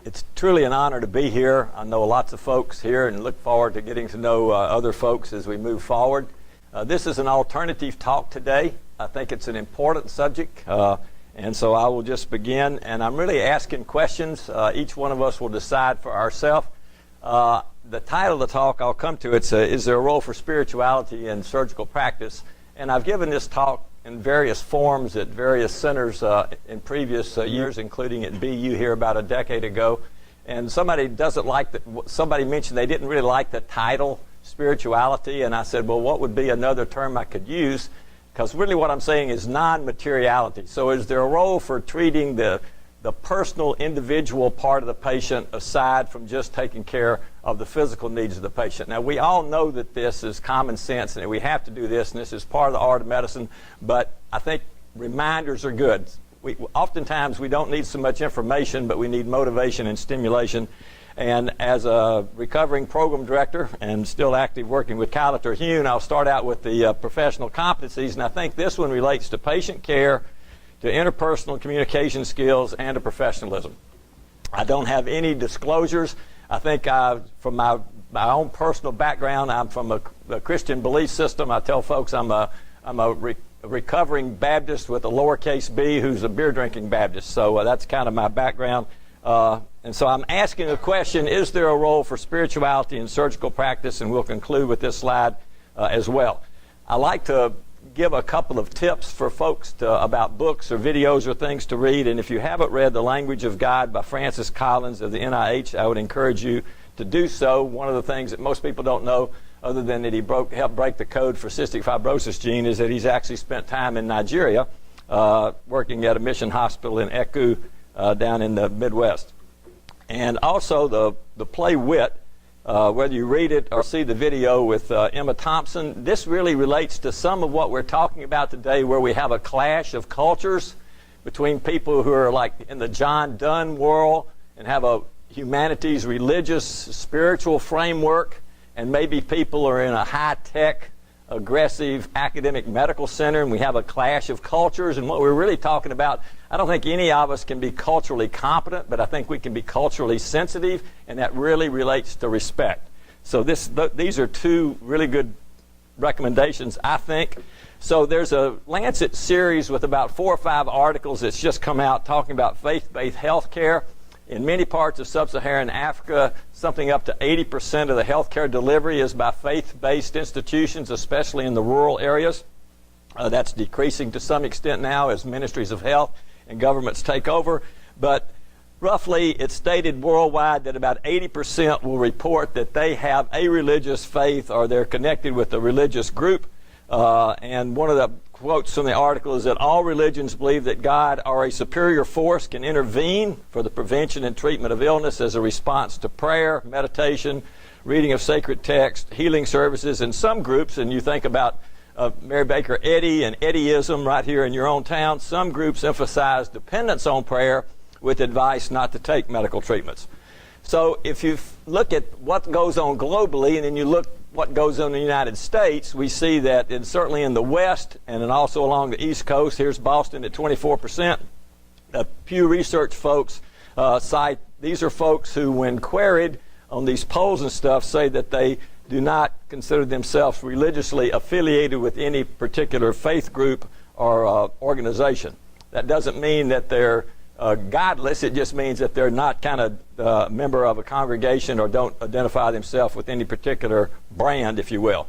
It's truly an honor to be here. I know lots of folks here and look forward to getting to know other folks as we move forward. This is an alternative talk today. I think it's an important subject, and so I will just begin. And I'm really asking questions. Each one of us will decide for ourselves. The title of the talk, I'll come to it, is there a role for spirituality in surgical practice? And I've given this talk in various forms at various centers in previous years, including at BU here about a decade ago. And somebody mentioned they didn't really like the title, spirituality, and I said, well, what would be another term I could use? Because really what I'm saying is non-materiality. So is there a role for treating the personal, individual part of the patient aside from just taking care of the physical needs of the patient? Now, we all know that this is common sense and that we have to do this, and this is part of the art of medicine, but I think reminders are good. Oftentimes, we don't need so much information, but we need motivation and stimulation. And as a recovering program director and still active working with Calater Hune, I'll start out with the professional competencies, and I think this one relates to patient care, to interpersonal communication skills, and to professionalism. I don't have any disclosures. I think from my own personal background, I'm from a Christian belief system. I tell folks I'm a recovering Baptist with a lowercase b who's a beer-drinking Baptist. So that's kind of my background. And so I'm asking a question, is there a role for spirituality in surgical practice? And we'll conclude with this slide as well. I like to give a couple of tips for folks about books or videos or things to read. And if you haven't read The Language of God by Francis Collins of the NIH, I would encourage you to do so. One of the things that most people don't know, other than that he helped break the code for cystic fibrosis gene, is that he's actually spent time in Nigeria working at a mission hospital in Eku down in the Midwest. And also the play Wit, whether you read it or see the video with Emma Thompson, this really relates to some of what we're talking about today, where we have a clash of cultures between people who are like in the John Donne world and have a humanities, religious, spiritual framework, and maybe people are in a high-tech, aggressive academic medical center, and we have a clash of cultures. And what we're really talking about, I don't think any of us can be culturally competent, but I think we can be culturally sensitive, and that really relates to respect. So these are two really good recommendations, I think. So there's a Lancet series with about 4 or 5 articles that's just come out talking about faith-based health care. In many parts of sub-Saharan Africa, something up to 80% of the healthcare delivery is by faith-based institutions, especially in the rural areas. That's decreasing to some extent now as ministries of health and governments take over. But roughly, it's stated worldwide that about 80% will report that they have a religious faith or they're connected with a religious group. And one of the quotes from the article is that all religions believe that God or a superior force can intervene for the prevention and treatment of illness as a response to prayer, meditation, reading of sacred text, healing services. In some groups, and you think about Mary Baker Eddy and Eddyism right here in your own town, some groups emphasize dependence on prayer with advice not to take medical treatments. So if you look at what goes on globally and then you look what goes on in the United States, we see that certainly in the West and then also along the East Coast, here's Boston at 24%. The Pew Research folks cite, these are folks who, when queried on these polls and stuff, say that they do not consider themselves religiously affiliated with any particular faith group or organization. That doesn't mean that they're godless. It just means that they're not kind of a member of a congregation or don't identify themselves with any particular brand, if you will.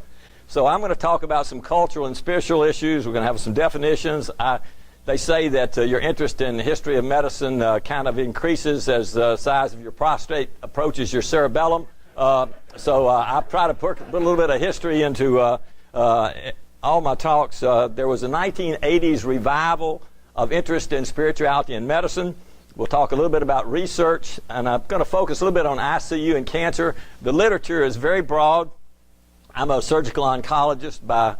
So I'm going to talk about some cultural and spiritual issues. We're going to have some definitions. They say that your interest in the history of medicine kind of increases as the size of your prostate approaches your cerebellum. So I try to put a little bit of history into all my talks. There was a 1980s revival of interest in spirituality and medicine. We'll talk a little bit about research, and I'm going to focus a little bit on ICU and cancer. The literature is very broad. I'm a surgical oncologist by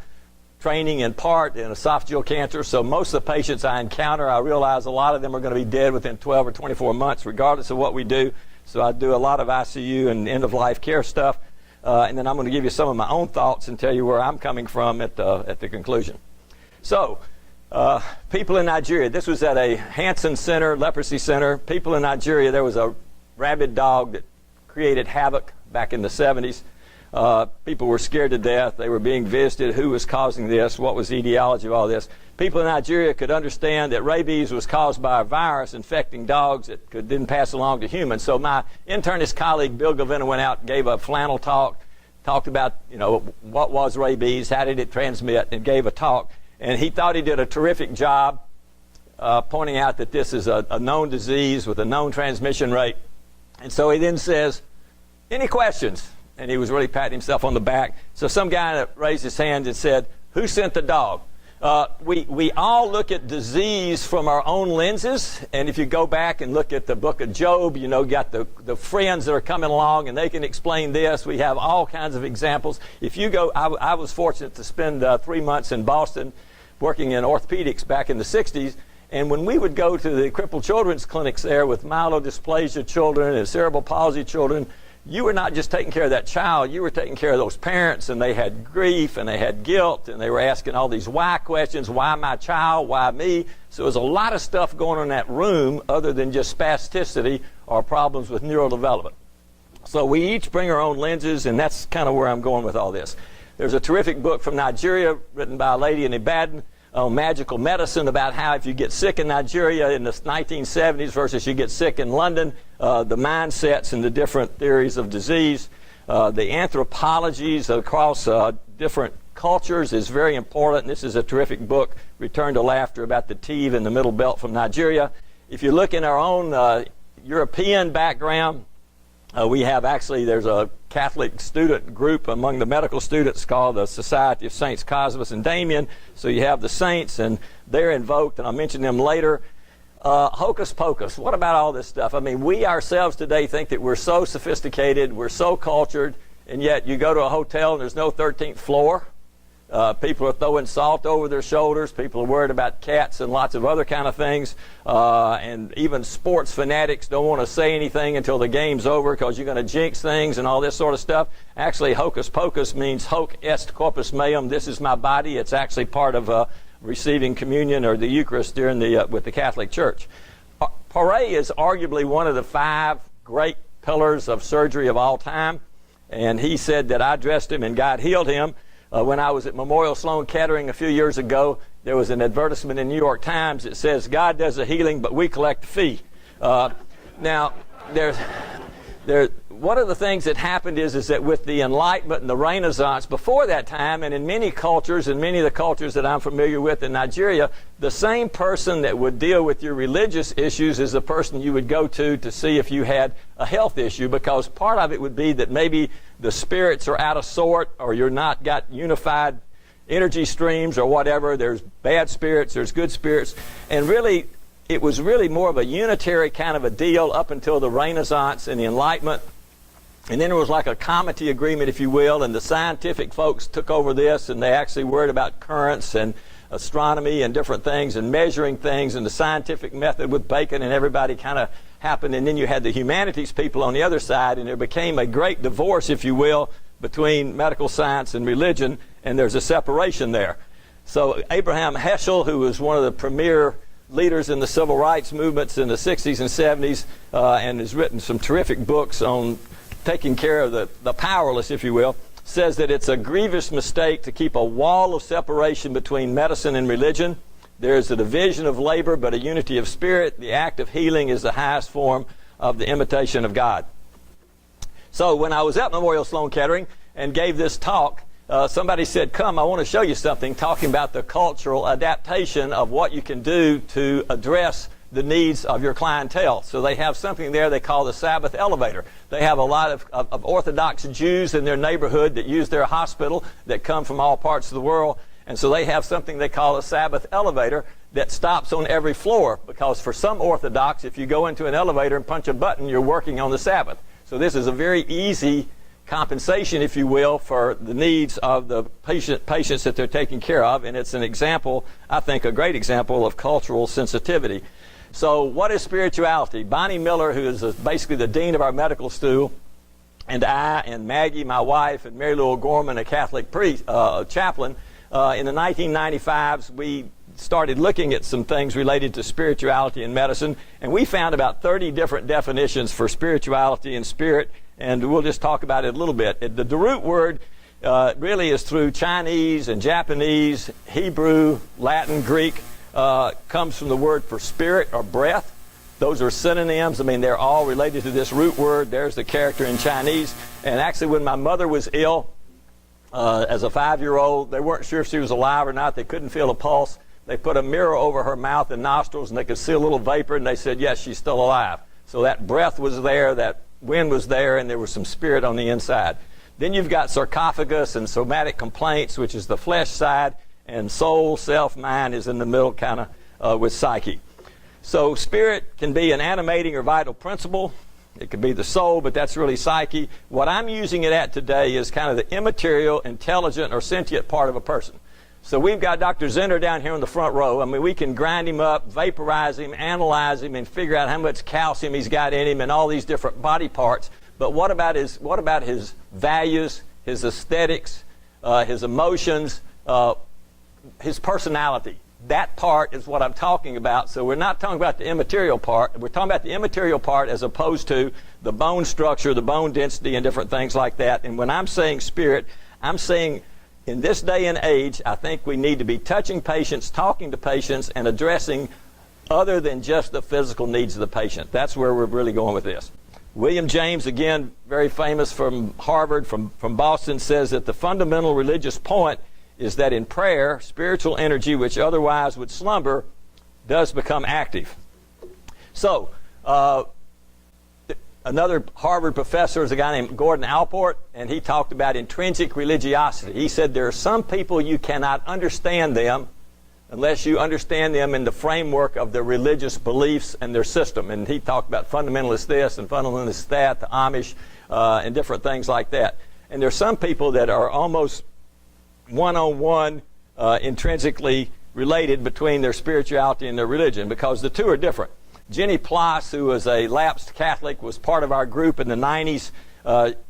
training in part in esophageal cancer, so most of the patients I encounter, I realize a lot of them are going to be dead within 12 or 24 months, regardless of what we do. So I do a lot of ICU and end-of-life care stuff, and then I'm going to give you some of my own thoughts and tell you where I'm coming from at the conclusion. So, people in Nigeria, this was at a Hansen Center, leprosy center. People in Nigeria, there was a rabid dog that created havoc back in the 70s. People were scared to death. They were being visited. Who was causing this? What was the etiology of all this? People in Nigeria could understand that rabies was caused by a virus infecting dogs that didn't pass along to humans. So my internist colleague, Bill Gavina, went out and gave a flannel talk, talked about, what was rabies, how did it transmit, and gave a talk. And he thought he did a terrific job pointing out that this is a known disease with a known transmission rate. And so he then says, any questions? And he was really patting himself on the back. So some guy raised his hand and said, who sent the dog? We all look at disease from our own lenses. And if you go back and look at the book of Job, you got the friends that are coming along and they can explain this. We have all kinds of examples. If you go, I was fortunate to spend 3 months in Boston working in orthopedics back in the 60s. And when we would go to the crippled children's clinics there with myelodysplasia children and cerebral palsy children, you were not just taking care of that child, you were taking care of those parents, and they had grief and they had guilt and they were asking all these why questions. Why my child? Why me? So there's a lot of stuff going on in that room other than just spasticity or problems with neurodevelopment. So we each bring our own lenses, and that's kind of where I'm going with all this. There's a terrific book from Nigeria written by a lady in Ibadan on magical medicine about how if you get sick in Nigeria in the 1970s versus you get sick in London, the mindsets and the different theories of disease. The anthropologies across different cultures is very important. This is a terrific book, Return to Laughter, about the Tiv in the Middle Belt from Nigeria. If you look in our own European background, we have there's a Catholic student group among the medical students called the Society of Saints Cosmas and Damien. So you have the saints, and they're invoked, and I'll mention them later. Hocus Pocus. What about all this stuff? I mean, we ourselves today think that we're so sophisticated, we're so cultured, and yet you go to a hotel and there's no 13th floor. People are throwing salt over their shoulders. People are worried about cats and lots of other kind of things. And even sports fanatics don't want to say anything until the game's over because you're going to jinx things and all this sort of stuff. Actually, Hocus Pocus means hoc est corpus meum. This is my body. It's actually part of receiving communion or the Eucharist during with the Catholic Church. Poiret is arguably one of the 5 great pillars of surgery of all time. And he said that I dressed him and God healed him. When I was at Memorial Sloan Kettering a few years ago, there was an advertisement in New York Times that says, God does the healing, but we collect the fee. Now, one of the things that happened is that with the Enlightenment and the Renaissance, before that time, and in many cultures, and many of the cultures that I'm familiar with in Nigeria, the same person that would deal with your religious issues is the person you would go to see if you had a health issue, because part of it would be that maybe the spirits are out of sort, or you're not got unified energy streams or whatever. There's bad spirits, there's good spirits, and really it was really more of a unitary kind of a deal up until the Renaissance and the Enlightenment. And then there was like a comity agreement, if you will, and the scientific folks took over this, and they actually worried about currents and astronomy and different things and measuring things, and the scientific method with Bacon and everybody kind of happened. And then you had the humanities people on the other side, and there became a great divorce, if you will, between medical science and religion, and there's a separation there. So Abraham Heschel, who was one of the premier leaders in the civil rights movements in the 60s and 70s, and has written some terrific books on taking care of the powerless, if you will, says that it's a grievous mistake to keep a wall of separation between medicine and religion. There is a division of labor, but a unity of spirit. The act of healing is the highest form of the imitation of God. So when I was at Memorial Sloan Kettering and gave this talk, somebody said, come, I want to show you something, talking about the cultural adaptation of what you can do to address the needs of your clientele. So they have something there they call the Sabbath Elevator. They have a lot of Orthodox Jews in their neighborhood that use their hospital that come from all parts of the world. And so they have something they call a Sabbath Elevator that stops on every floor, because for some Orthodox, if you go into an elevator and punch a button, you're working on the Sabbath. So this is a very easy compensation, if you will, for the needs of the patients that they're taking care of. And it's an example, I think, a great example of cultural sensitivity. So what is spirituality? Bonnie Miller, who is basically the dean of our medical school, and I and Maggie, my wife, and Mary Lou Gorman, a Catholic chaplain, in the 1995s, we started looking at some things related to spirituality and medicine, and we found about 30 different definitions for spirituality and spirit, and we'll just talk about it a little bit. The root word really is through Chinese and Japanese, Hebrew, Latin, Greek, comes from the word for spirit or breath. Those are synonyms. I mean, they're all related to this root word. There's the character in Chinese. And actually, when my mother was ill, as a 5-year-old, they weren't sure if she was alive or not. They couldn't feel a pulse. They put a mirror over her mouth and nostrils, and they could see a little vapor, and they said, yes, she's still alive. So that breath was there, that wind was there, and there was some spirit on the inside. Then you've got sarcophagus and somatic complaints, which is the flesh side, and soul, self, mind is in the middle, kind of with psyche. So spirit can be an animating or vital principle. It could be the soul, but that's really psyche. What I'm using it at today is kind of the immaterial, intelligent, or sentient part of a person. So we've got Dr. Zender down here in the front row. I mean, we can grind him up, vaporize him, analyze him, and figure out how much calcium he's got in him and all these different body parts. But what about his values, his aesthetics, his emotions, his personality? That part is what I'm talking about. So we're not talking about the immaterial part. We're talking about the immaterial part as opposed to the bone structure, the bone density, and different things like that. And when I'm saying spirit, I'm saying in this day and age, I think we need to be touching patients, talking to patients, and addressing other than just the physical needs of the patient. That's where we're really going with this. William James, again, very famous from Harvard, from Boston, says that the fundamental religious point is that in prayer, spiritual energy, which otherwise would slumber, does become active. So, another Harvard professor is a guy named Gordon Allport, and he talked about intrinsic religiosity. He said there are some people you cannot understand them unless you understand them in the framework of their religious beliefs and their system. And he talked about fundamentalists this and fundamentalists that, the Amish, and different things like that. And there are some people that are almost one-on-one intrinsically related between their spirituality and their religion, because the two are different. Jenny Ploss, who was a lapsed Catholic, was part of our group in the 90s.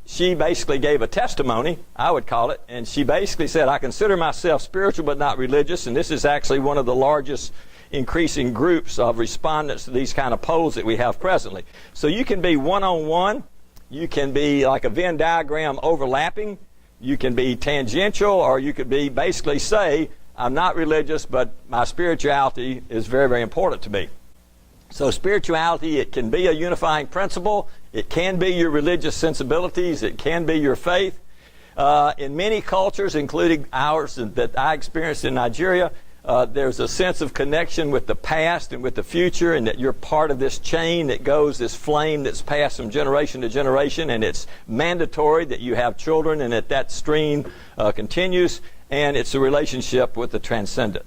She basically gave a testimony, I would call it, and she basically said, I consider myself spiritual but not religious, and this is actually one of the largest increasing groups of respondents to these kind of polls that we have presently. So you can be one-on-one, you can be like a Venn diagram overlapping, you can be tangential, or you could be basically say, I'm not religious, but my spirituality is very, very important to me. So spirituality, it can be a unifying principle. It can be your religious sensibilities. It can be your faith. In many cultures, including ours that I experienced in Nigeria, there's a sense of connection with the past and with the future, and that you're part of this chain that goes, this flame that's passed from generation to generation, and it's mandatory that you have children and that stream continues, and it's a relationship with the transcendent.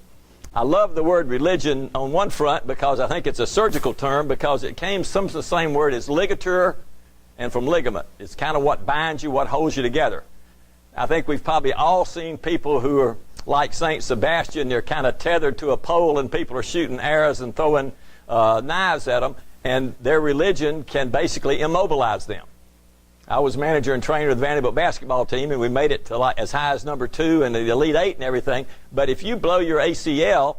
I love the word religion on one front because I think it's a surgical term, because it came from the same word as ligature and from ligament. It's kind of what binds you, what holds you together. I think we've probably all seen people who are like St. Sebastian. They're kind of tethered to a pole and people are shooting arrows and throwing knives at them, and their religion can basically immobilize them. I was manager and trainer of the Vanderbilt basketball team, and we made it to like as high as number 2 in the Elite 8 and everything. But if you blow your ACL,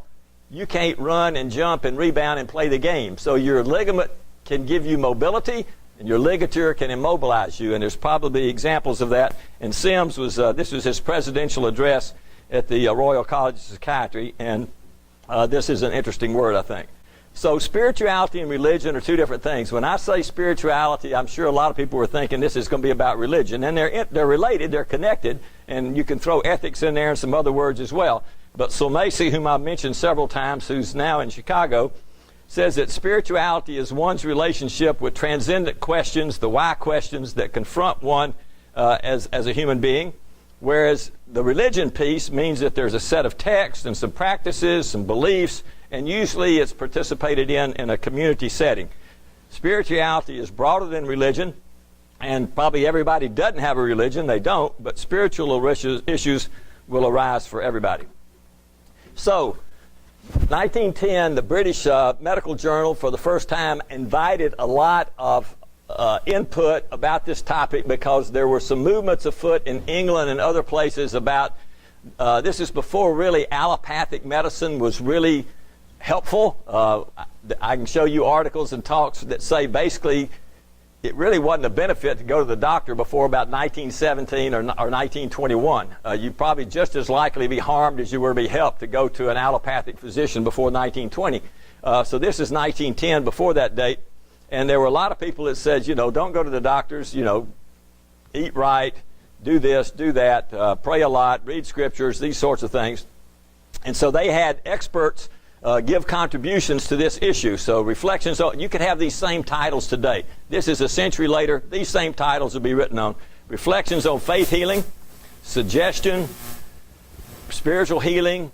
you can't run and jump and rebound and play the game. So your ligament can give you mobility, and your ligature can immobilize you. And there's probably examples of that. And Sims was, this was his presidential address at the Royal College of Psychiatry, and this is an interesting word, I think. So spirituality and religion are two different things. When I say spirituality, I'm sure a lot of people were thinking this is going to be about religion. And they're related, they're connected, and you can throw ethics in there and some other words as well. But Sulmasi, whom I've mentioned several times, who's now in Chicago, says that spirituality is one's relationship with transcendent questions, the why questions that confront one as a human being. Whereas the religion piece means that there's a set of texts and some practices, some beliefs, and usually it's participated in a community setting. Spirituality is broader than religion, and probably everybody doesn't have a religion. They don't, but spiritual issues will arise for everybody. So, 1910, the British Medical Journal, for the first time, invited a lot of input about this topic, because there were some movements afoot in England and other places about This is before really allopathic medicine was really helpful. I can show you articles and talks that say basically it really wasn't a benefit to go to the doctor before about 1917 or 1921. You'd probably just as likely be harmed as you were to be helped to go to an allopathic physician before 1920. So this is 1910, before that date. And there were a lot of people that said, don't go to the doctors, eat right, do this, do that, pray a lot, read scriptures, these sorts of things. And so they had experts give contributions to this issue. So reflections, you could have these same titles today. This is a century later. These same titles will be written on reflections on faith healing, suggestion, spiritual healing,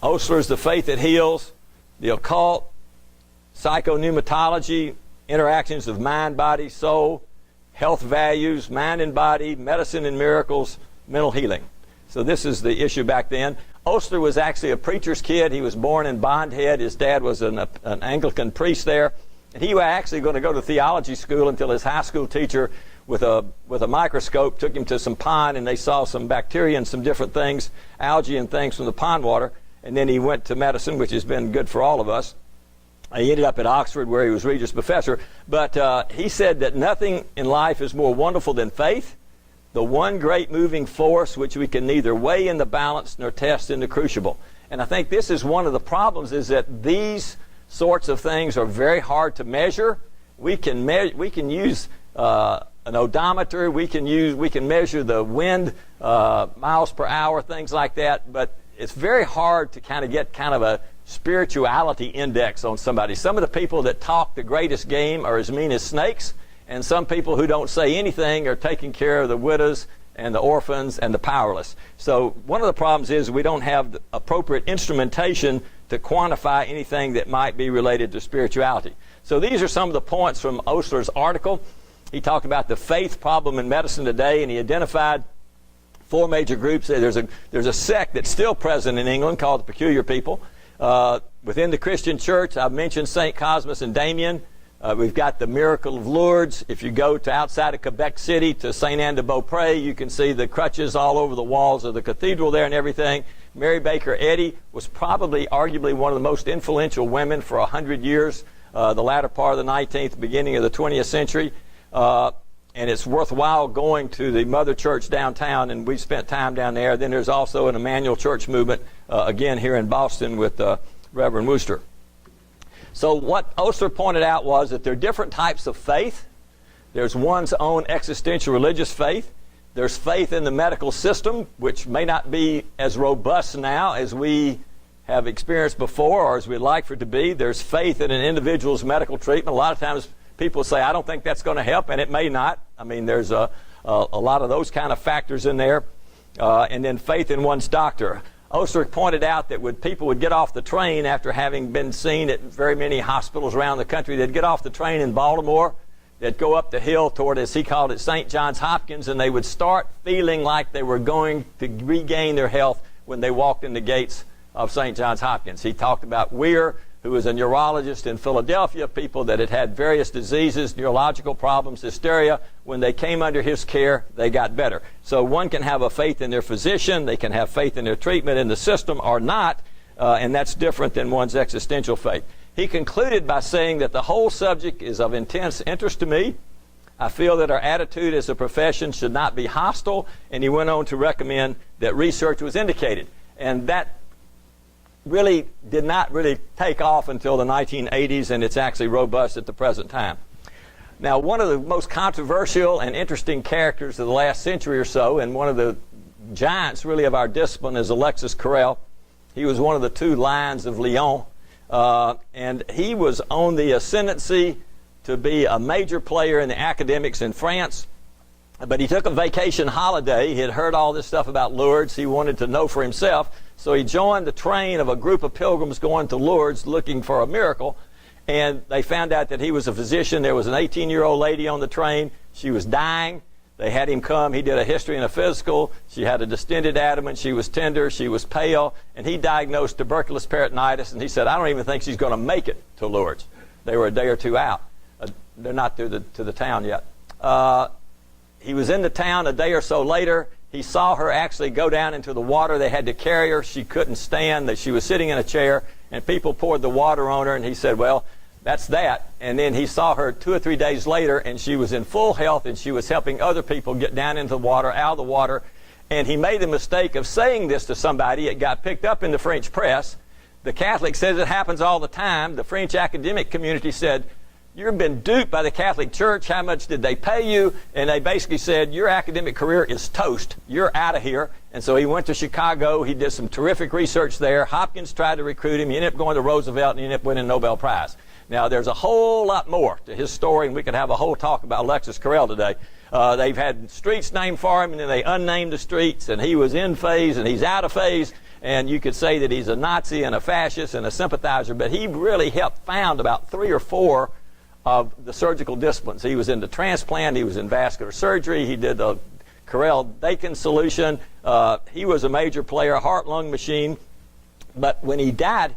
Osler's The Faith That Heals, the occult, psychoneumatology, interactions of mind, body, soul, health values, mind and body, medicine and miracles, mental healing. So this is the issue back then. Osler was actually a preacher's kid. He was born in Bondhead. His dad was an Anglican priest there. And he was actually going to go to theology school until his high school teacher with a microscope took him to some pond, and they saw some bacteria and some different things, algae and things from the pond water. And then he went to medicine, which has been good for all of us. He ended up at Oxford, where he was Regius Professor. But he said that nothing in life is more wonderful than faith, the one great moving force which we can neither weigh in the balance nor test in the crucible. And I think this is one of the problems, is that these sorts of things are very hard to measure. We can use an odometer. We can measure the wind, miles per hour, things like that. But it's very hard to kind of get kind of a spirituality index on somebody. Some of the people that talk the greatest game are as mean as snakes. And some people who don't say anything are taking care of the widows and the orphans and the powerless. So one of the problems is we don't have the appropriate instrumentation to quantify anything that might be related to spirituality. So these are some of the points from Osler's article. He talked about the faith problem in medicine today, and he identified 4 major groups. There's a sect that's still present in England called the Peculiar People. Within the Christian church, I've mentioned St. Cosmas and Damien. We've got the Miracle of Lourdes. If you go to outside of Quebec City to St. Anne de Beaupré, you can see the crutches all over the walls of the cathedral there and everything. Mary Baker Eddy was probably arguably one of the most influential women for 100 years, the latter part of the 19th, beginning of the 20th century. And it's worthwhile going to the Mother Church downtown, and we spent time down there. Then there's also an Emmanuel Church movement, again here in Boston with Reverend Wooster. So what Osler pointed out was that there are different types of faith. There's one's own existential religious faith. There's faith in the medical system, which may not be as robust now as we have experienced before or as we'd like for it to be. There's faith in an individual's medical treatment. A lot of times people say, I don't think that's going to help, and it may not. I mean, there's a lot of those kind of factors in there. And then faith in one's doctor. Osler pointed out that when people would get off the train after having been seen at very many hospitals around the country, they'd get off the train in Baltimore, they'd go up the hill toward, as he called it, St. Johns Hopkins, and they would start feeling like they were going to regain their health when they walked in the gates of St. Johns Hopkins. He talked about Weir, who was a neurologist in Philadelphia, people that had had various diseases, neurological problems, hysteria. When they came under his care, they got better. So one can have a faith in their physician, they can have faith in their treatment in the system or not, and that's different than one's existential faith. He concluded by saying that the whole subject is of intense interest to me. I feel that our attitude as a profession should not be hostile, and he went on to recommend that research was indicated. And that really did not really take off until the 1980s, and it's actually robust at the present time. Now, one of the most controversial and interesting characters of the last century or so, and one of the giants really of our discipline, is Alexis Carrel. He was one of the 2 lions of Lyon, and he was on the ascendancy to be a major player in the academics in France. But he took a vacation holiday. He had heard all this stuff about Lourdes. He wanted to know for himself. So he joined the train of a group of pilgrims going to Lourdes looking for a miracle. And they found out that he was a physician. There was an 18-year-old lady on the train. She was dying. They had him come. He did a history and a physical. She had a distended abdomen. She was tender. She was pale. And he diagnosed tuberculous peritonitis. And he said, I don't even think she's going to make it to Lourdes. They were a day or 2 out. They're not to the town yet. He was in the town a day or so later. He saw her actually go down into the water. They had to carry her. She couldn't stand. That she was sitting in a chair, and people poured the water on her, and he said, well, that's that. And then he saw her 2 or 3 days later, and she was in full health, and she was helping other people get down into the water, out of the water. And he made the mistake of saying this to somebody. It got picked up in the French press. The Catholic says it happens all the time. The French academic community said, you've been duped by the Catholic Church. How much did they pay you? And they basically said, your academic career is toast. You're out of here. And so he went to Chicago. He did some terrific research there. Hopkins tried to recruit him. He ended up going to Roosevelt, and he ended up winning a Nobel Prize. Now, there's a whole lot more to his story, and we could have a whole talk about Alexis Carrel today. They've had streets named for him, and then they unnamed the streets, and he was in phase, and he's out of phase. And you could say that he's a Nazi and a fascist and a sympathizer, but he really helped found about 3 or 4 of the surgical disciplines. He was into transplant. He was in vascular surgery. He did the Carrel-Dakin solution. He was a major player, heart-lung machine. But when he died,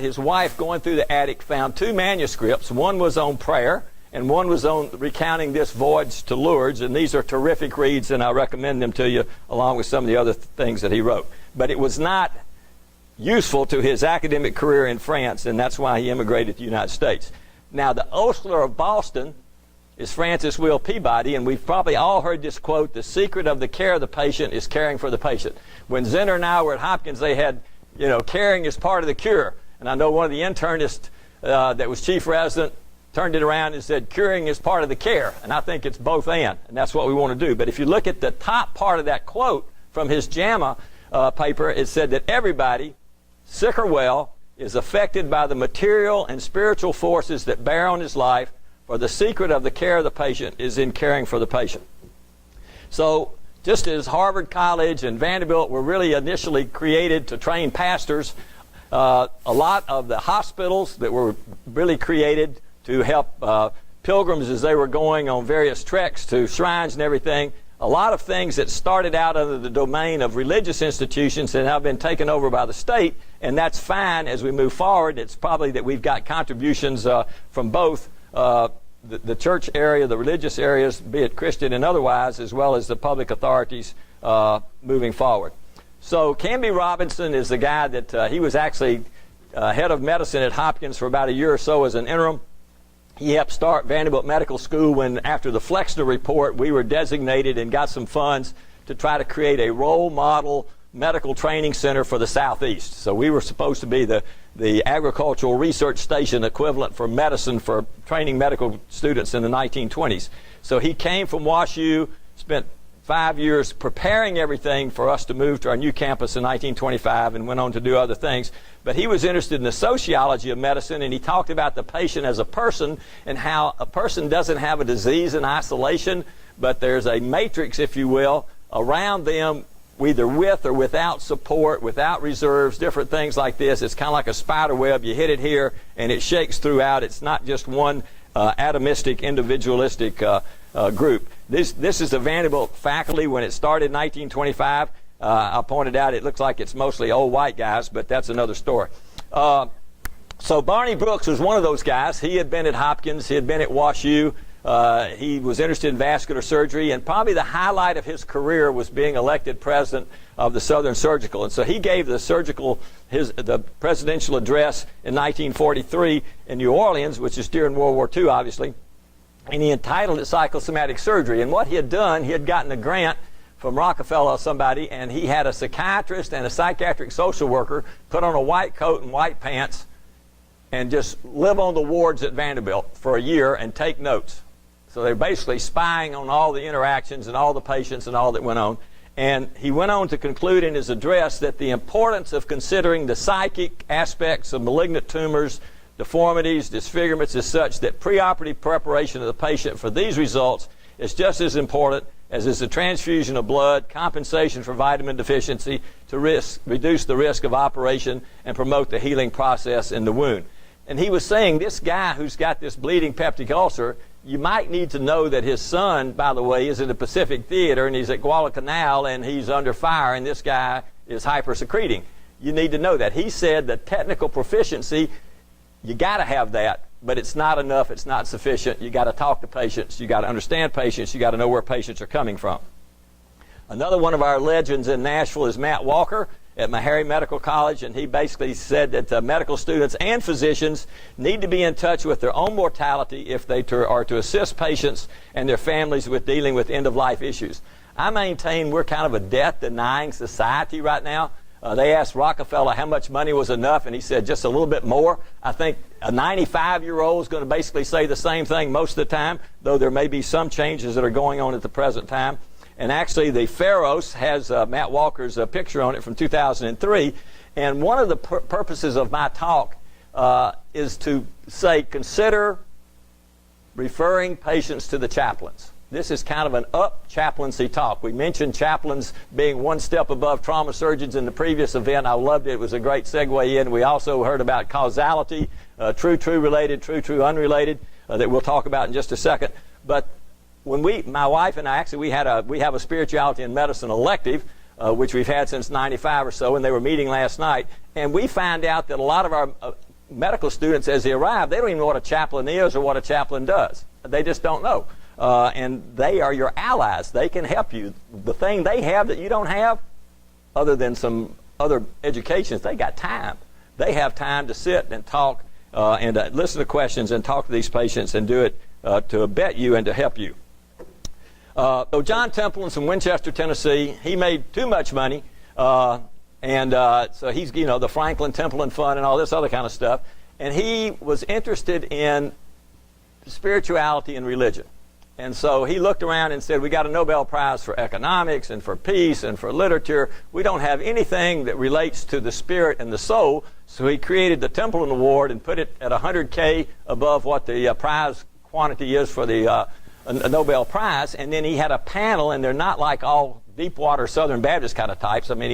his wife, going through the attic, found 2 manuscripts. One was on prayer, and one was on recounting this voyage to Lourdes. And these are terrific reads, and I recommend them to you, along with some of the other things that he wrote. But it was not useful to his academic career in France, and that's why he immigrated to the United States. Now, the Ostler of Boston is Francis Will Peabody, and we've probably all heard this quote, the secret of the care of the patient is caring for the patient. When Zinner and I were at Hopkins, they had, caring is part of the cure. And I know one of the internists that was chief resident turned it around and said, curing is part of the care. And I think it's both and that's what we want to do. But if you look at the top part of that quote from his JAMA paper, it said that everybody, sick or well, is affected by the material and spiritual forces that bear on his life, for the secret of the care of the patient is in caring for the patient. So just as Harvard College and Vanderbilt were really initially created to train pastors, a lot of the hospitals that were really created to help pilgrims as they were going on various treks to shrines and everything, a lot of things that started out under the domain of religious institutions have now been taken over by the state, and that's fine as we move forward. It's probably that we've got contributions from both the church area, the religious areas, be it Christian and otherwise, as well as the public authorities moving forward. So Canby Robinson is the guy that he was actually head of medicine at Hopkins for about a year or so as an interim. He helped start Vanderbilt Medical School when, after the Flexner report, we were designated and got some funds to try to create a role model medical training center for the Southeast. So we were supposed to be the agricultural research station equivalent for medicine for training medical students in the 1920s. So he came from WashU, spent 5 years preparing everything for us to move to our new campus in 1925, and went on to do other things. But he was interested in the sociology of medicine, and he talked about the patient as a person and how a person doesn't have a disease in isolation, but there's a matrix, if you will, around them, either with or without support, without reserves, different things like this. It's kind of like a spider web. You hit it here, and it shakes throughout. It's not just one atomistic, individualistic group. This is the Vanderbilt faculty when it started in 1925. I pointed out it looks like it's mostly old white guys, but that's another story. So Barney Brooks was one of those guys. He had been at Hopkins. He had been at WashU. He was interested in vascular surgery, and probably the highlight of his career was being elected president of the Southern Surgical. And so he gave the presidential address in 1943 in New Orleans, which is during World War II, obviously, and he entitled it Psychosomatic Surgery. And what he had done, he had gotten a grant from Rockefeller or somebody, and he had a psychiatrist and a psychiatric social worker put on a white coat and white pants and just live on the wards at Vanderbilt for a year and take notes. So they're basically spying on all the interactions and all the patients and all that went on. And he went on to conclude in his address that the importance of considering the psychic aspects of malignant tumors, deformities, disfigurements is such that preoperative preparation of the patient for these results is just as important as is the transfusion of blood, compensation for vitamin deficiency to reduce the risk of operation and promote the healing process in the wound. And he was saying this guy who's got this bleeding peptic ulcer, you might need to know that his son, by the way, is at the Pacific Theater and he's at Guadalcanal and he's under fire and this guy is hypersecreting. You need to know that. He said the technical proficiency, you got to have that, but it's not enough, it's not sufficient. You got to talk to patients, you got to understand patients, you got to know where patients are coming from. Another one of our legends in Nashville is Matt Walker at Meharry Medical College, and he basically said that medical students and physicians need to be in touch with their own mortality if they are to assist patients and their families with dealing with end-of-life issues. I maintain we're kind of a death-denying society right now. They asked Rockefeller how much money was enough, and he said just a little bit more. I think a 95-year-old is going to basically say the same thing most of the time, though there may be some changes that are going on at the present time. And actually, the Pharos has Matt Walker's picture on it from 2003. And one of the purposes of my talk is to say, consider referring patients to the chaplains. This is kind of an up-chaplaincy talk. We mentioned chaplains being one step above trauma surgeons in the previous event. I loved it. It was a great segue in. We also heard about causality, true related, true unrelated, that we'll talk about in just a second. But when my wife and I, actually, we have a spirituality and medicine elective, which we've had since '95 or so, and they were meeting last night. And we found out that a lot of our medical students, as they arrive, they don't even know what a chaplain is or what a chaplain does. They just don't know. And they are your allies. They can help you. The thing they have that you don't have, other than some other educations, they got time. They have time to sit and talk and listen to questions and talk to these patients and do it to abet you and to help you. So John Templeton's from Winchester, Tennessee. He made too much money, so he's, the Franklin Templeton Fund and all this other kind of stuff. And he was interested in spirituality and religion. And so he looked around and said, we got a Nobel Prize for economics and for peace and for literature. We don't have anything that relates to the spirit and the soul. So he created the Templeton Award and put it at $100K above what the prize quantity is for the a Nobel Prize. And then he had a panel, and they're not like all Deepwater Southern Baptist kind of types. I mean,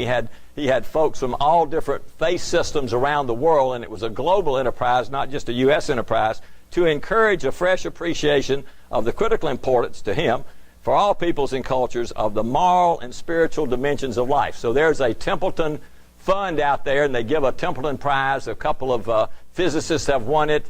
he had folks from all different faith systems around the world, and it was a global enterprise, not just a U.S. enterprise, to encourage a fresh appreciation of the critical importance to him for all peoples and cultures of the moral and spiritual dimensions of life. So there's a Templeton Fund out there, and they give a Templeton Prize. A couple of physicists have won it.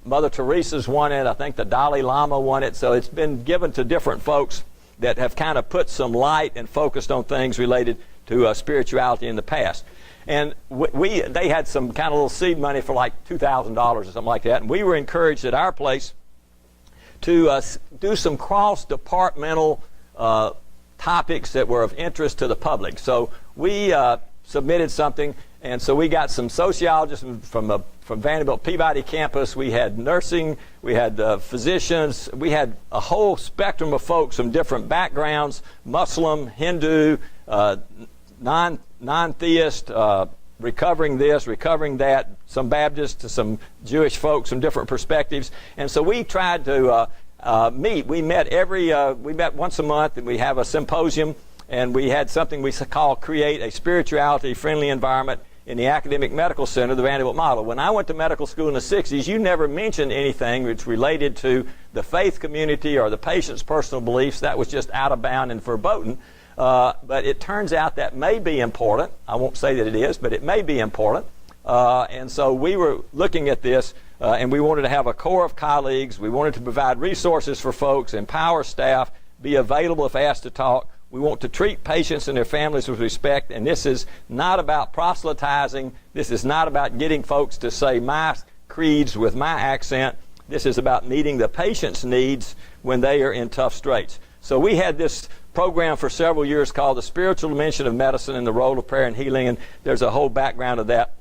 Mother Teresa's won it. I think the Dalai Lama won it. So it's been given to different folks that have kind of put some light and focused on things related to spirituality in the past. And they had some kind of little seed money for like $2,000 or something like that. And we were encouraged at our place to do some cross-departmental topics that were of interest to the public. So we submitted something, and so we got some sociologists from Vanderbilt Peabody campus. We had nursing, we had physicians, we had a whole spectrum of folks from different backgrounds, Muslim, Hindu, non-theist, recovering this, recovering that, some Baptists, some Jewish folks from different perspectives. And so we tried to meet. We met once a month, and we have a symposium, and we had something we call Create a Spirituality-Friendly Environment in the Academic Medical Center, the Vanderbilt model. When I went to medical school in the 60s, you never mentioned anything which related to the faith community or the patient's personal beliefs. That was just out of bound and verboten. But it turns out that may be important. I won't say that it is, but it may be important. And so we were looking at this, and we wanted to have a core of colleagues. We wanted to provide resources for folks, empower staff, be available if asked to talk. We want to treat patients and their families with respect, and this is not about proselytizing. This is not about getting folks to say my creeds with my accent. This is about meeting the patient's needs when they are in tough straits. So we had this program for several years called The Spiritual Dimension of Medicine and the Role of Prayer and Healing, and there's a whole background of that.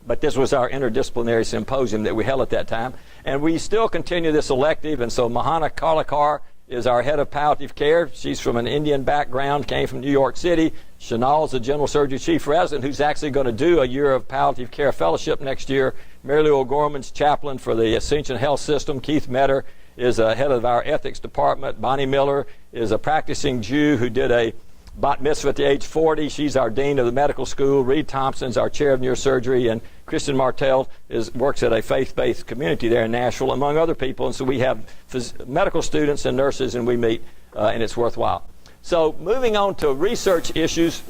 But this was our interdisciplinary symposium that we held at that time. And we still continue this elective, and so Mahana Karlekar is our head of palliative care. She's from an Indian background, came from New York City. Chanel's the general surgery chief resident who's actually going to do a year of palliative care fellowship next year. Mary Lou O'Gorman's chaplain for the Ascension Health System. Keith Metter is head of our ethics department. Bonnie Miller is a practicing Jew who did a bat mitzvah at the age 40. She's our dean of the medical school. Reed Thompson's our chair of neurosurgery, and Kristen Martell works at a faith-based community there in Nashville, among other people. And so we have medical students and nurses, and we meet, and it's worthwhile. So moving on to research issues,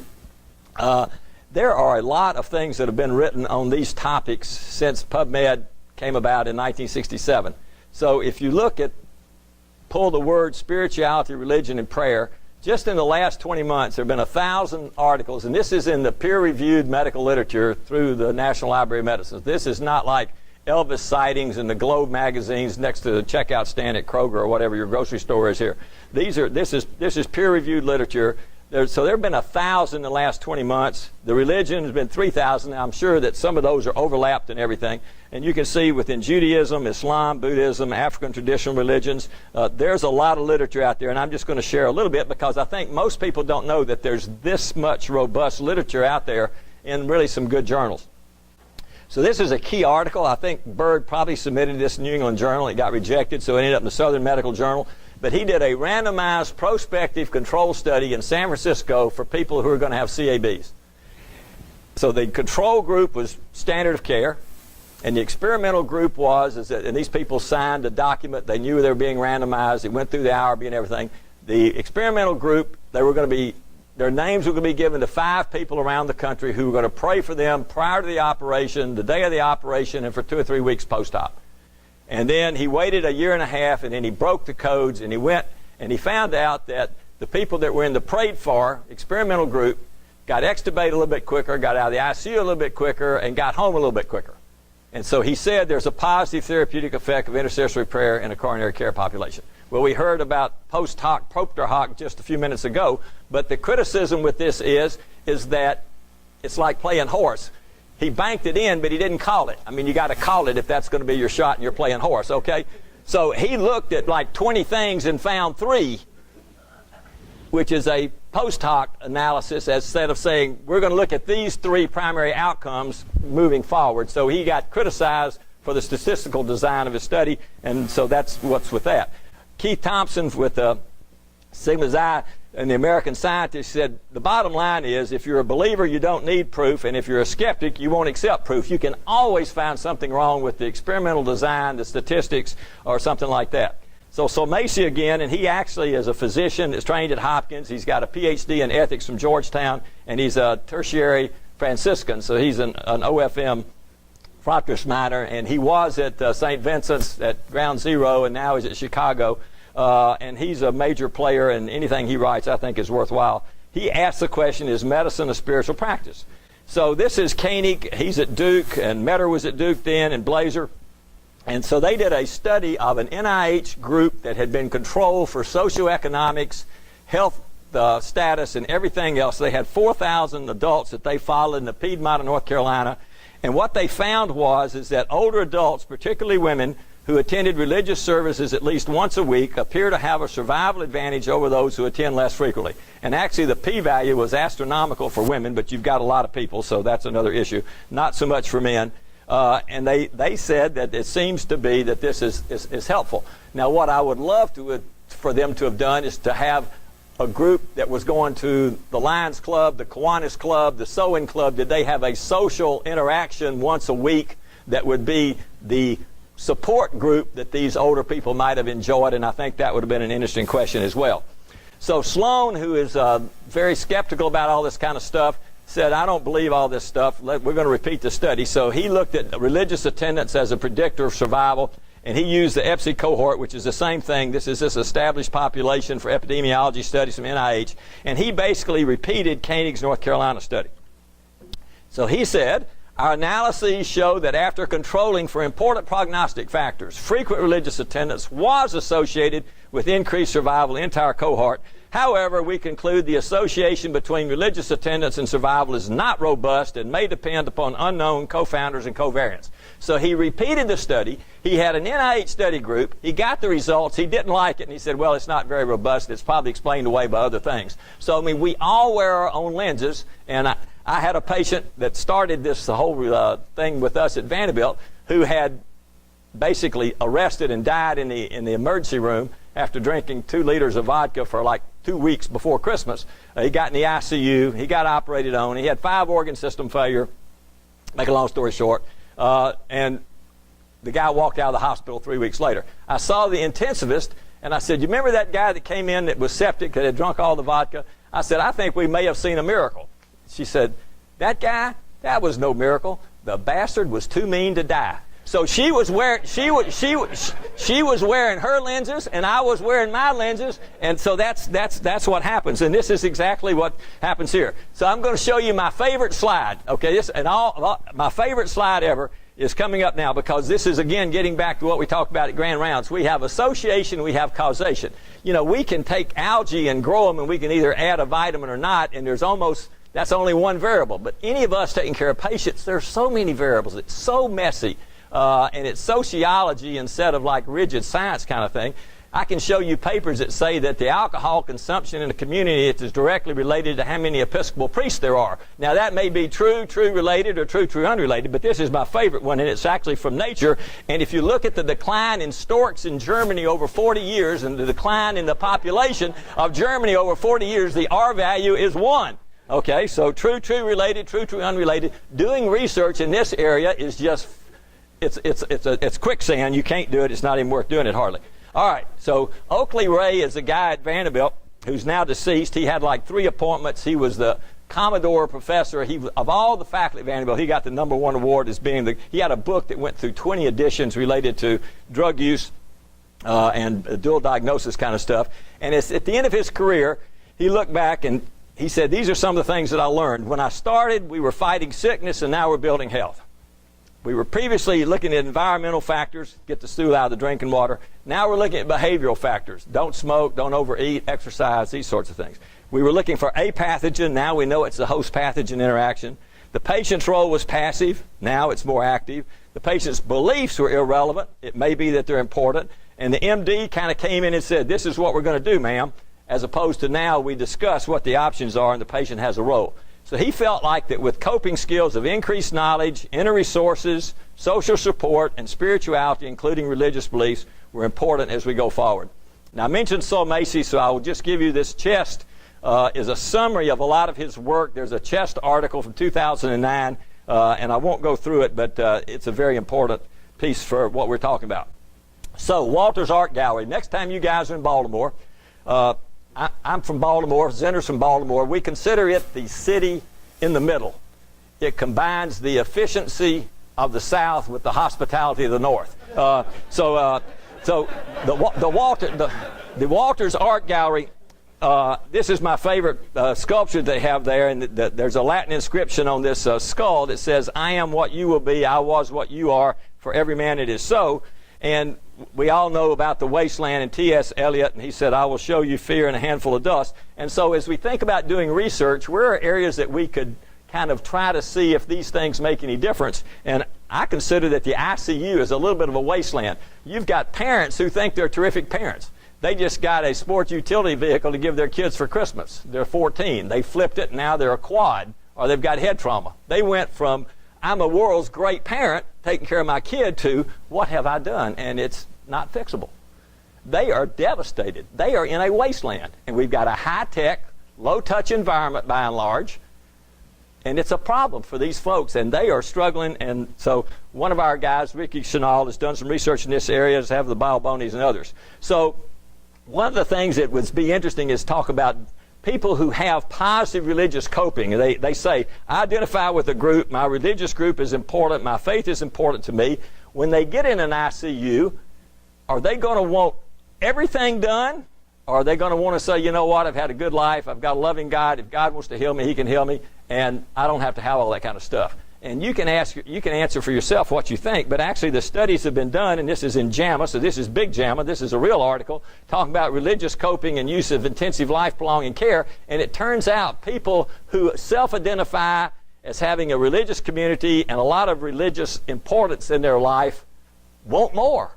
there are a lot of things that have been written on these topics since PubMed came about in 1967. So if you pull the word spirituality, religion, and prayer, just in the last 20 months, there have been 1,000 articles, and this is in the peer-reviewed medical literature through the National Library of Medicine. This is not like Elvis sightings in the Globe magazines next to the checkout stand at Kroger or whatever your grocery store is here. This is peer-reviewed literature. So there have been 1,000 in the last 20 months. The religion has been 3,000. I'm sure that some of those are overlapped and everything. And you can see within Judaism, Islam, Buddhism, African traditional religions, there's a lot of literature out there. And I'm just going to share a little bit because I think most people don't know that there's this much robust literature out there in really some good journals. So this is a key article. I think Berg probably submitted this in New England Journal. It got rejected, so it ended up in the Southern Medical Journal. But he did a randomized prospective control study in San Francisco for people who are going to have CABs. So the control group was standard of care, and the experimental group and these people signed a document. They knew they were being randomized. It went through the IRB and everything. The experimental group, their names were going to be given to 5 people around the country who were going to pray for them prior to the operation, the day of the operation, and for 2 or 3 weeks post-op. And then he waited a year and a half, and then he broke the codes, and he went and he found out that the people that were in the prayed for experimental group got extubated a little bit quicker, got out of the ICU a little bit quicker, and got home a little bit quicker. And so he said there's a positive therapeutic effect of intercessory prayer in a coronary care population. Well, we heard about post hoc, propter hoc just a few minutes ago, but the criticism with this is that it's like playing horse. He banked it in, but he didn't call it. I mean, you got to call it if that's going to be your shot and you're playing horse, okay? So he looked at like 20 things and found 3, which is a post hoc analysis instead of saying, we're going to look at these 3 primary outcomes moving forward. So he got criticized for the statistical design of his study, and so that's what's with that. Keith Thompson with Sigma Xi and the American Scientist said, the bottom line is if you're a believer, you don't need proof, and if you're a skeptic, you won't accept proof. You can always find something wrong with the experimental design, the statistics, or something like that. So Macy again, and he actually is a physician that's trained at Hopkins. He's got a PhD in ethics from Georgetown, and he's a tertiary Franciscan, so he's an OFM Fratres minor, and he was at St. Vincent's at Ground Zero, and now he's at Chicago. And he's a major player, and anything he writes I think is worthwhile. He asked the question, is medicine a spiritual practice? So this is Koenig. He's at Duke, and Metter was at Duke then, and Blazer. And so they did a study of an NIH group that had been controlled for socioeconomics, health status, and everything else. They had 4,000 adults that they followed in the Piedmont of North Carolina. And what they found is that older adults, particularly women, who attended religious services at least once a week appear to have a survival advantage over those who attend less frequently. And actually the p-value was astronomical for women, but you've got a lot of people, so that's another issue. Not so much for men. And they said that it seems to be that this is helpful. Now what I would love for them to have done is to have a group that was going to the Lions Club, the Kiwanis Club, the Sewing Club. Did they have a social interaction once a week that would be the support group that these older people might have enjoyed? And I think that would have been an interesting question as well. So Sloan, who is very skeptical about all this kind of stuff, said, I don't believe all this stuff. We're going to repeat the study. So he looked at religious attendance as a predictor of survival, and he used the EPSI cohort, which is the same thing. This is this established population for epidemiology studies from NIH, and he basically repeated Koenig's North Carolina study. So he said, our analyses show that after controlling for important prognostic factors, frequent religious attendance was associated with increased survival in the entire cohort. However, we conclude the association between religious attendance and survival is not robust and may depend upon unknown co-founders and covariants. So he repeated the study. He had an NIH study group. He got the results. He didn't like it, and he said, well, it's not very robust. It's probably explained away by other things. So, I mean, we all wear our own lenses, and I had a patient that started the whole thing with us at Vanderbilt who had basically arrested and died in the emergency room after drinking 2 liters of vodka for like 2 weeks before Christmas. He got in the ICU. He got operated on. He had 5 organ system failure, make a long story short, and the guy walked out of the hospital 3 weeks later. I saw the intensivist, and I said, you remember that guy that came in that was septic, that had drunk all the vodka? I said, I think we may have seen a miracle. She said, that guy, that was no miracle. The bastard was too mean to die. So she was wearing her lenses, and I was wearing my lenses, and so that's what happens. And this is exactly what happens here. So I'm going to show you my favorite slide. Okay, my favorite slide ever is coming up now, because this is again getting back to what we talked about at Grand Rounds. We have association, we have causation. You know, we can take algae and grow them, and we can either add a vitamin or not, and that's only one variable. But any of us taking care of patients, there's so many variables. It's so messy. And it's sociology instead of like rigid science kind of thing. I can show you papers that say that the alcohol consumption in a community is directly related to how many Episcopal priests there are. Now that may be true related, or true unrelated, but this is my favorite one, and it's actually from Nature. And if you look at the decline in storks in Germany over 40 years and the decline in the population of Germany over 40 years, the R value is 1. Okay, so true related, true unrelated. Doing research in this area is just it's quicksand. You can't do it. It's not even worth doing it hardly. All right. So Oakley Ray is a guy at Vanderbilt who's now deceased. He had like 3 appointments. He was the Commodore professor. Of all the faculty at Vanderbilt, he got the #1 award as being he had a book that went through 20 editions related to drug use and dual diagnosis kind of stuff. And it's at the end of his career, he looked back and he said, these are some of the things that I learned. When I started, we were fighting sickness, and now we're building health. We were previously looking at environmental factors, get the stool out of the drinking water. Now we're looking at behavioral factors. Don't smoke, don't overeat, exercise, these sorts of things. We were looking for a pathogen. Now we know it's the host-pathogen interaction. The patient's role was passive. Now it's more active. The patient's beliefs were irrelevant. It may be that they're important. And the MD kind of came in and said, this is what we're going to do, ma'am, as opposed to now we discuss what the options are and the patient has a role. So he felt like that with coping skills of increased knowledge, inner resources, social support, and spirituality, including religious beliefs, were important as we go forward. Now, I mentioned Saul Macy, so I will just give you this chest is a summary of a lot of his work. There's a chest article from 2009, and I won't go through it, but it's a very important piece for what we're talking about. So, Walter's Art Gallery. Next time you guys are in Baltimore, I'm from Baltimore, Zender's from Baltimore. We consider it the city in the middle. It combines the efficiency of the South with the hospitality of the North. So the Walters Art Gallery, this is my favorite sculpture they have there, and there's a Latin inscription on this skull that says, I am what you will be, I was what you are, for every man it is so. And we all know about the wasteland and T.S. Eliot, and he said, I will show you fear and a handful of dust. And so as we think about doing research, where are areas that we could kind of try to see if these things make any difference? And I consider that the ICU is a little bit of a wasteland. You've got parents who think they're terrific parents. They just got a sports utility vehicle to give their kids for Christmas. They're 14. They flipped it, and now they're a quad, or they've got head trauma. They went from, I'm a world's great parent, taking care of my kid, to what have I done? And it's not fixable. They are devastated. They are in a wasteland. And we've got a high-tech, low-touch environment by and large. And it's a problem for these folks, and they are struggling. And so one of our guys, Ricky Chenal, has done some research in this area, as have the Balbonis and others. So one of the things that would be interesting is talk about people who have positive religious coping. They say, I identify with a group, my religious group is important, my faith is important to me. When they get in an ICU, are they going to want everything done? Or are they going to want to say, you know what, I've had a good life, I've got a loving God, if God wants to heal me, He can heal me, and I don't have to have all that kind of stuff. And you can answer for yourself what you think, but actually the studies have been done, and this is in JAMA, so this is big JAMA, this is a real article, talking about religious coping and use of intensive life belonging care, and it turns out people who self-identify as having a religious community and a lot of religious importance in their life want more.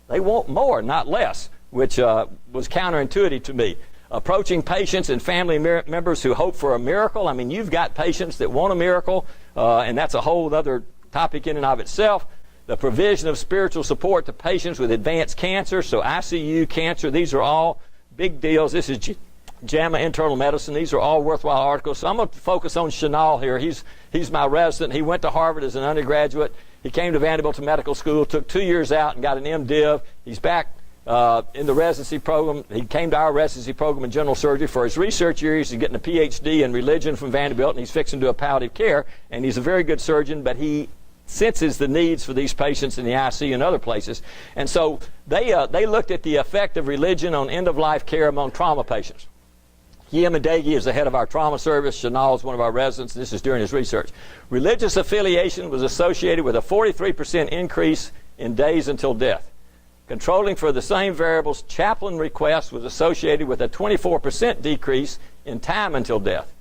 They want more, not less, which was counterintuitive to me. Approaching patients and family members who hope for a miracle. I mean, you've got patients that want a miracle, and that's a whole other topic in and of itself. The provision of spiritual support to patients with advanced cancer, so ICU, cancer, these are all big deals. This is JAMA Internal Medicine. These are all worthwhile articles. So I'm going to focus on Chenal here. He's my resident. He went to Harvard as an undergraduate. He came to Vanderbilt to medical school, took 2 years out and got an MDiv. He's back in the residency program. He came to our residency program in general surgery for his research years. He's getting a PhD in religion from Vanderbilt, and he's fixing to do a palliative care, and he's a very good surgeon, but he senses the needs for these patients in the ICU and other places. And so they looked at the effect of religion on end-of-life care among trauma patients. Yemedegi is the head of our trauma service. Chanel is one of our residents. This is during his research. Religious affiliation was associated with a 43% increase in days until death. Controlling for the same variables, chaplain request was associated with a 24% decrease in time until death.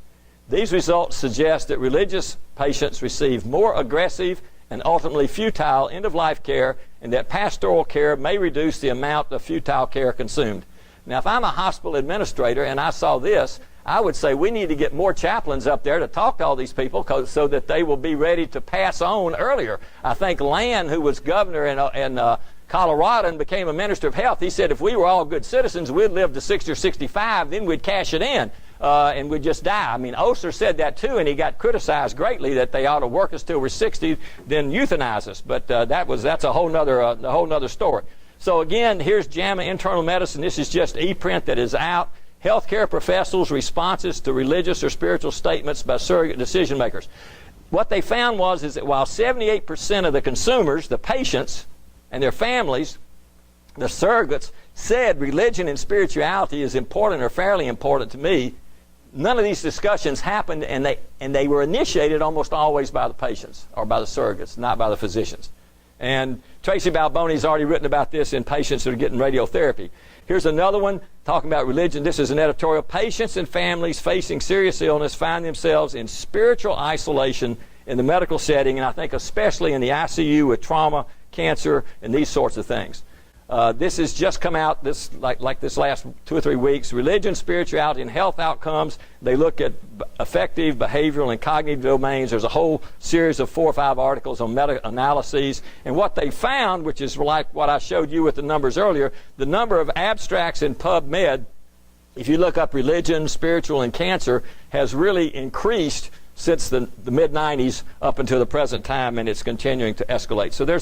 These results suggest that religious patients receive more aggressive and ultimately futile end-of-life care, and that pastoral care may reduce the amount of futile care consumed. Now, if I'm a hospital administrator and I saw this, I would say we need to get more chaplains up there to talk to all these people so that they will be ready to pass on earlier. I think Land, who was governor in Colorado and became a minister of health, he said if we were all good citizens, we'd live to 60 or 65, then we'd cash it in. And we'd just die. I mean, Oster said that too, and he got criticized greatly that they ought to work us till we're 60, then euthanize us. But that's a whole nother story. So again, here's JAMA Internal Medicine. This is just e-print that is out. Healthcare professionals' responses to religious or spiritual statements by surrogate decision makers. What they found was that while 78% of the consumers, the patients and their families, the surrogates, said religion and spirituality is important or fairly important to me, none of these discussions happened, and they were initiated almost always by the patients or by the surrogates, not by the physicians. And Tracy Balboni's already written about this in patients that are getting radiotherapy. Here's another one talking about religion. This is an editorial. Patients and families facing serious illness find themselves in spiritual isolation in the medical setting, and I think especially in the ICU with trauma, cancer, and these sorts of things. This has just come out this last 2 or 3 weeks. Religion, spirituality, and health outcomes. They look at affective, behavioral, and cognitive domains. There's a whole series of 4 or 5 articles on meta-analyses. And what they found, which is like what I showed you with the numbers earlier, the number of abstracts in PubMed, if you look up religion, spiritual, and cancer, has really increased since the mid-90s up until the present time, and it's continuing to escalate. So there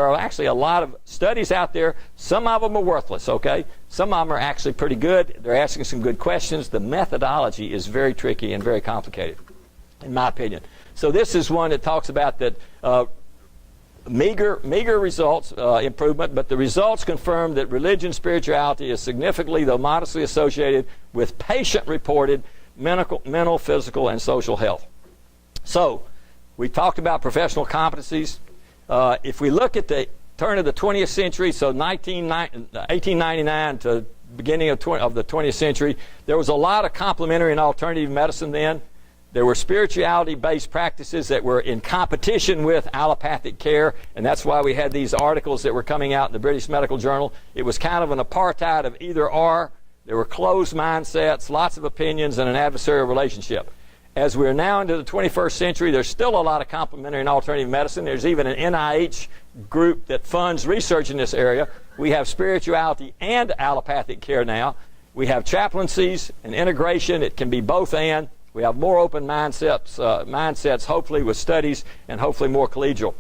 are actually a lot of studies out there. Some of them are worthless, okay? Some of them are actually pretty good. They're asking some good questions. The methodology is very tricky and very complicated, in my opinion. So this is one that talks about that meager results, improvement, but the results confirm that religion, spirituality is significantly, though modestly, associated with patient-reported mental, physical, and social health. So, we talked about professional competencies. If we look at the turn of the 20th century, so 1899 to beginning of the 20th century, there was a lot of complementary and alternative medicine then. There were spirituality-based practices that were in competition with allopathic care, and that's why we had these articles that were coming out in the British Medical Journal. It was kind of an apartheid of either or. There were closed mindsets, lots of opinions, and an adversarial relationship. As we're now into the 21st century, there's still a lot of complementary and alternative medicine. There's even an NIH group that funds research in this area. We have spirituality and allopathic care now. We have chaplaincies and integration. It can be both and. We have more open mindsets, hopefully with studies, and hopefully more collegial.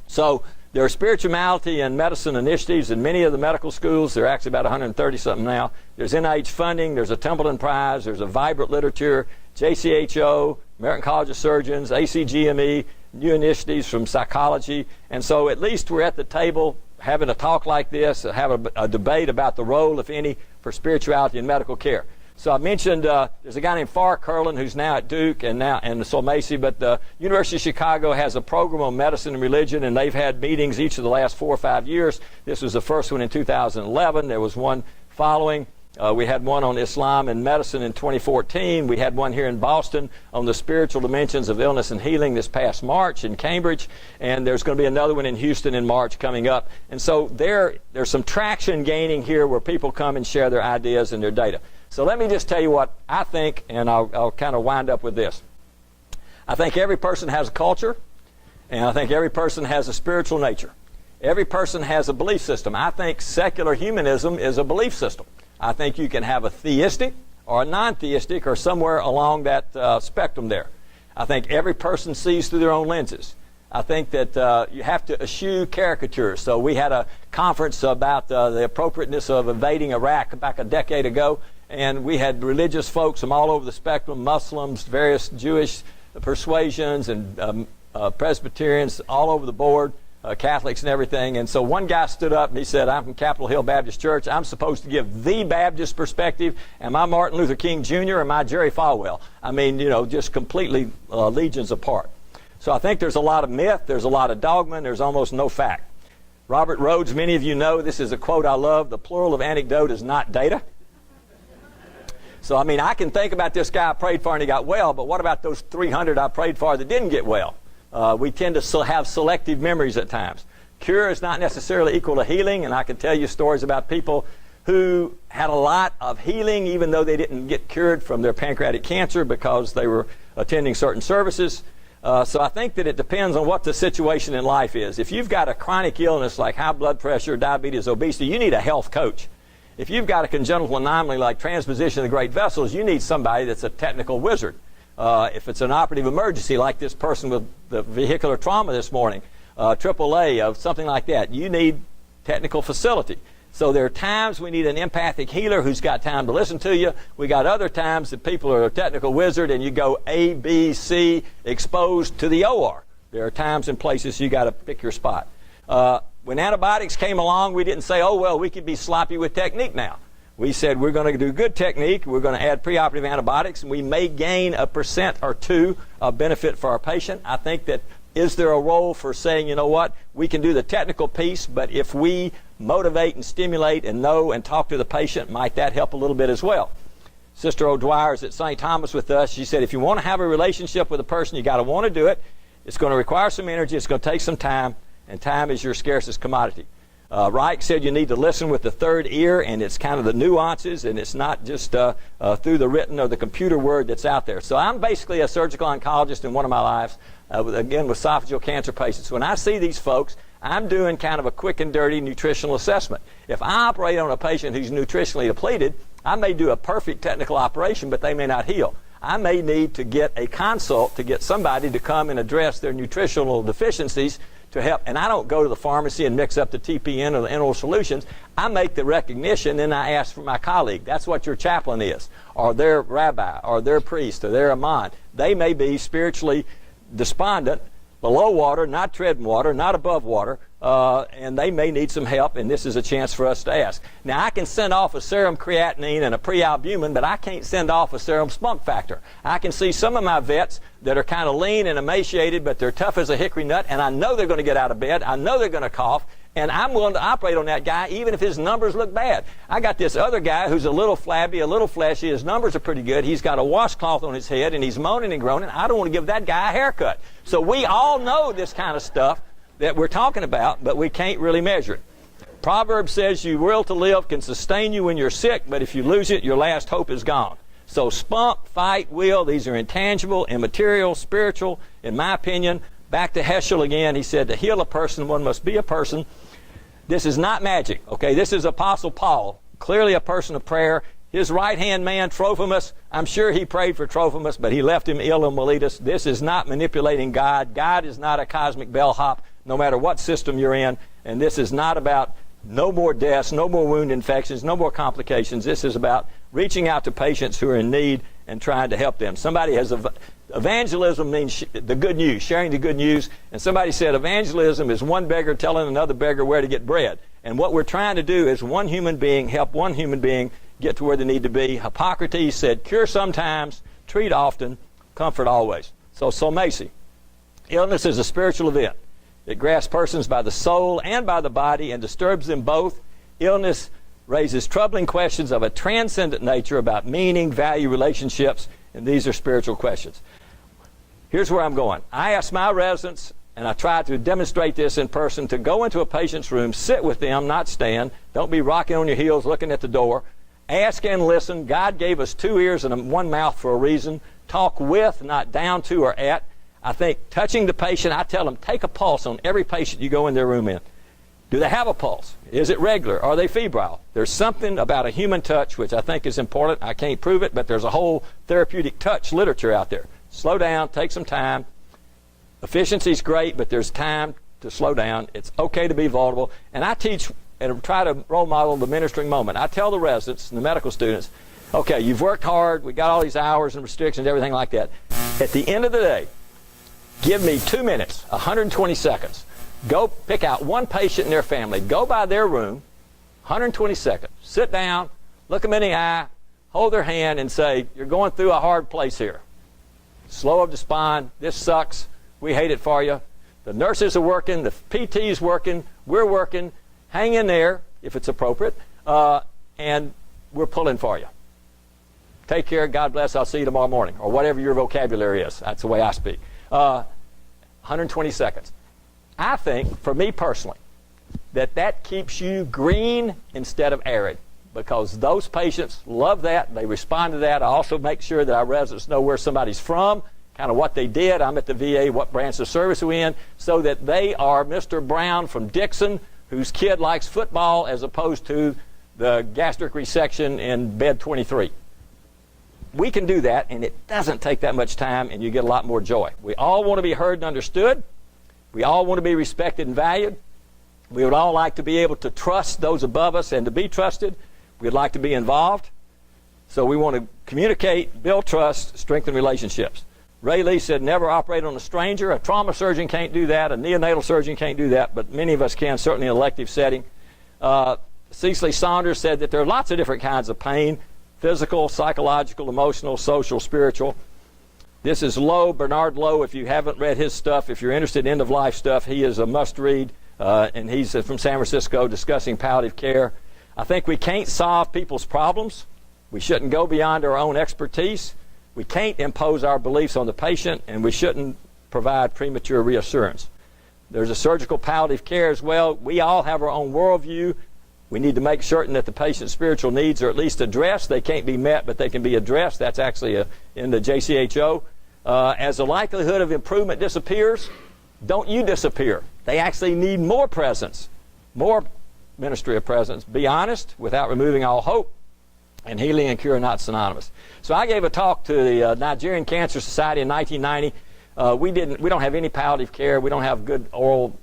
So there are spirituality and medicine initiatives in many of the medical schools. There are actually about 130-something now. There's NIH funding. There's a Templeton Prize. There's a vibrant literature, JCHO, American College of Surgeons, ACGME, new initiatives from psychology. And so at least we're at the table having a talk like this, have a debate about the role, if any, for spirituality in medical care. So I mentioned there's a guy named Fark Hurlin who's now at Duke and Solmacy, but the University of Chicago has a program on medicine and religion, and they've had meetings each of the last 4 or 5 years. This was the first one in 2011. There was one following. We had one on Islam and medicine in 2014. We had one here in Boston on the spiritual dimensions of illness and healing this past March in Cambridge, and there's going to be another one in Houston in March coming up. And so there's some traction gaining here where people come and share their ideas and their data. So let me just tell you what I think, and I'll kind of wind up with this. I think every person has a culture, and I think every person has a spiritual nature. Every person has a belief system. I think secular humanism is a belief system. I think you can have a theistic or a non-theistic or somewhere along that spectrum there. I think every person sees through their own lenses. I think that you have to eschew caricatures. So we had a conference about the appropriateness of invading Iraq back a decade ago, and we had religious folks from all over the spectrum, Muslims, various Jewish persuasions, and Presbyterians all over the board, Catholics and everything. And so one guy stood up and he said, I'm from Capitol Hill Baptist Church. I'm supposed to give the Baptist perspective. Am I Martin Luther King Jr. or am I Jerry Falwell? I mean, just completely legions apart. So I think there's a lot of myth, there's a lot of dogma, and there's almost no fact. Robert Rhodes, many of you know, this is a quote I love, the plural of anecdote is not data. So, I mean, I can think about this guy I prayed for and he got well, but what about those 300 I prayed for that didn't get well? We tend to have selective memories at times. Cure is not necessarily equal to healing, and I can tell you stories about people who had a lot of healing even though they didn't get cured from their pancreatic cancer because they were attending certain services. So I think that it depends on what the situation in life is. If you've got a chronic illness like high blood pressure, diabetes, obesity, you need a health coach. If you've got a congenital anomaly like transposition of the great vessels, you need somebody that's a technical wizard. If it's an operative emergency like this person with the vehicular trauma this morning, AAA, of something like that, you need technical facility. So there are times we need an empathic healer who's got time to listen to you. We got other times that people are a technical wizard and you go A, B, C, exposed to the OR. There are times and places you got to pick your spot. When antibiotics came along, we didn't say, oh, well, we could be sloppy with technique now. We said we're going to do good technique, we're going to add preoperative antibiotics, and we may gain 1% or 2% of benefit for our patient. I think that is there a role for saying, you know what, we can do the technical piece, but if we motivate and stimulate and know and talk to the patient, might that help a little bit as well? Sister O'Dwyer is at St. Thomas with us. She said if you want to have a relationship with a person, you got to want to do it. It's going to require some energy, it's going to take some time, and time is your scarcest commodity. Reich said you need to listen with the third ear, and it's kind of the nuances, and it's not just through the written or the computer word that's out there. So I'm basically a surgical oncologist in one of my lives, again with esophageal cancer patients. When I see these folks, I'm doing kind of a quick and dirty nutritional assessment. If I operate on a patient who's nutritionally depleted, I may do a perfect technical operation, but they may not heal. I may need to get a consult to get somebody to come and address their nutritional deficiencies to help. And I don't go to the pharmacy and mix up the TPN or the enteral solutions. I make the recognition and I ask for my colleague. That's what your chaplain is, or their rabbi, or their priest, or their imam. They may be spiritually despondent, below water, not treading water, not above water, and they may need some help, and this is a chance for us to ask. Now, I can send off a serum creatinine and a prealbumin, but I can't send off a serum spunk factor. I can see some of my vets that are kind of lean and emaciated, but they're tough as a hickory nut, and I know they're going to get out of bed. I know they're going to cough, and I'm willing to operate on that guy even if his numbers look bad. I got this other guy who's a little flabby, a little fleshy. His numbers are pretty good. He's got a washcloth on his head, and he's moaning and groaning. I don't want to give that guy a haircut. So we all know this kind of stuff that we're talking about, but we can't really measure it. Proverbs says your will to live can sustain you when you're sick, but if you lose it, your last hope is gone. So spunk, fight, will, these are intangible, immaterial, spiritual, in my opinion. Back to Heschel again, he said to heal a person, one must be a person. This is not magic, okay? This is Apostle Paul, clearly a person of prayer. His right-hand man, Trophimus, I'm sure he prayed for Trophimus, but he left him ill in Miletus. This is not manipulating God. God is not a cosmic bellhop, no matter what system you're in. And this is not about no more deaths, no more wound infections, no more complications. This is about reaching out to patients who are in need and trying to help them. Somebody has evangelism means the good news, sharing the good news. And somebody said evangelism is one beggar telling another beggar where to get bread. And what we're trying to do is one human being help one human being get to where they need to be. Hippocrates said, cure sometimes, treat often, comfort always. So Macy, illness is a spiritual event. It grasps persons by the soul and by the body and disturbs them both. Illness raises troubling questions of a transcendent nature about meaning, value, relationships, and these are spiritual questions. Here's where I'm going. I ask my residents, and I try to demonstrate this in person, to go into a patient's room, sit with them, not stand. Don't be rocking on your heels looking at the door. Ask and listen. God gave us two ears and one mouth for a reason. Talk with, not down to or at. I think touching the patient, I tell them, take a pulse on every patient you go in their room in. Do they have a pulse? Is it regular? Are they febrile? There's something about a human touch which I think is important. I can't prove it, but there's a whole therapeutic touch literature out there. Slow down, take some time. Efficiency is great, but there's time to slow down. It's okay to be vulnerable. And I teach and try to role model the ministering moment. I tell the residents and the medical students, okay, you've worked hard, we got all these hours and restrictions, everything like that. At the end of the day, Give me 2 minutes, 120 seconds. Go pick out one patient in their family. Go by their room, 120 seconds. Sit down, look them in the eye, hold their hand and say, you're going through a hard place here. Slow of the spine. This sucks. We hate it for you. The nurses are working. The PT's working. We're working. Hang in there, if it's appropriate. And we're pulling for you. Take care. God bless. I'll see you tomorrow morning. Or whatever your vocabulary is. That's the way I speak. 120 seconds. I think, for me personally, that keeps you green instead of arid, because those patients love that. They respond to that. I also make sure that our residents know where somebody's from, kind of what they did. I'm at the VA, what branch of service we're in, so that they are Mr. Brown from Dixon, whose kid likes football, as opposed to the gastric resection in bed 23. We can do that, and it doesn't take that much time, and you get a lot more joy. We all want to be heard and understood. We all want to be respected and valued. We would all like to be able to trust those above us and to be trusted. We'd like to be involved. So we want to communicate, build trust, strengthen relationships. Ray Lee said, never operate on a stranger. A trauma surgeon can't do that. A neonatal surgeon can't do that, but many of us can, certainly in an elective setting. Cecily Saunders said that there are lots of different kinds of pain: physical, psychological, emotional, social, spiritual. This is Lowe, Bernard Lowe. If you haven't read his stuff, if you're interested in end-of-life stuff, he is a must-read, and he's from San Francisco discussing palliative care. I think we can't solve people's problems. We shouldn't go beyond our own expertise. We can't impose our beliefs on the patient, and we shouldn't provide premature reassurance. There's a surgical palliative care as well. We all have our own worldview. We need to make certain that the patient's spiritual needs are at least addressed. They can't be met, but they can be addressed. That's actually in the JCHO. As the likelihood of improvement disappears, don't you disappear. They actually need more presence, more ministry of presence. Be honest without removing all hope, and healing and cure are not synonymous. So I gave a talk to the Nigerian Cancer Society in 1990. We don't have any palliative care. We don't have good oral